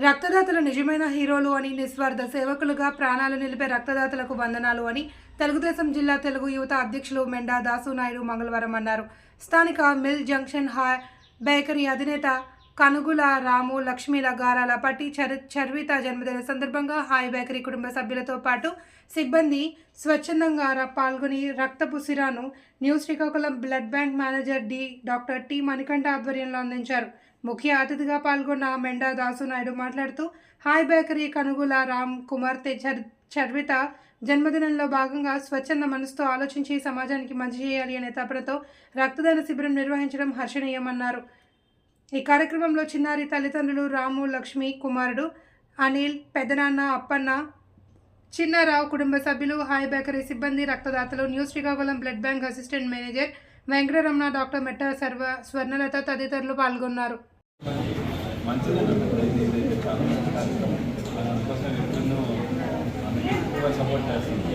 రక్తదాతలు నిజమైన హీరోలు అని, నిస్వార్థ సేవకులుగా ప్రాణాలు నిలిపే రక్తదాతలకు వందనాలు అని తెలుగుదేశం జిల్లా తెలుగు యువత అధ్యక్షులు మెండా దాసునాయుడు మంగళవారం అన్నారు. స్థానిక మిల్ జంక్షన్ బేకరీ అధినేత కనుగుల రాము లక్ష్మీల గారాల పట్టి చర్విత జన్మదిన సందర్భంగా హాయ్ బేకరీ కుటుంబ సభ్యులతో పాటు సిబ్బంది స్వచ్ఛందంగా పాల్గొని రక్తపు సిరాను new Srikakulam blood bank manager doctor T Manikanta ఆధ్వర్యంలో అందించారు. ముఖ్య అతిథిగా పాల్గొన్న మెండా దాసునాయుడు మాట్లాడుతూ హాయ్ బేకరీ కనుగుల రామ్ కుమార్తె చర్విత జన్మదినంలో భాగంగా స్వచ్ఛంద మనసుతో ఆలోచించి సమాజానికి మంచి చేయాలి అనే తపనతో రక్తదాన శిబిరం నిర్వహించడం హర్షణీయమన్నారు. ఈ కార్యక్రమంలో చిన్నారి తల్లిదండ్రులు రాము లక్ష్మి, కుమారుడు అనిల్, పెదనాన్న అప్పన్న, చిన్నారావు, కుటుంబ సభ్యులు, హాయ్ బేకరీ సిబ్బంది, రక్తదాతలు, new Srikakulam blood bank assistant manager Venkataramana, doctor Metta Swarnalatha తదితరులు పాల్గొన్నారు. సపోర్ట్ చేస్తాను.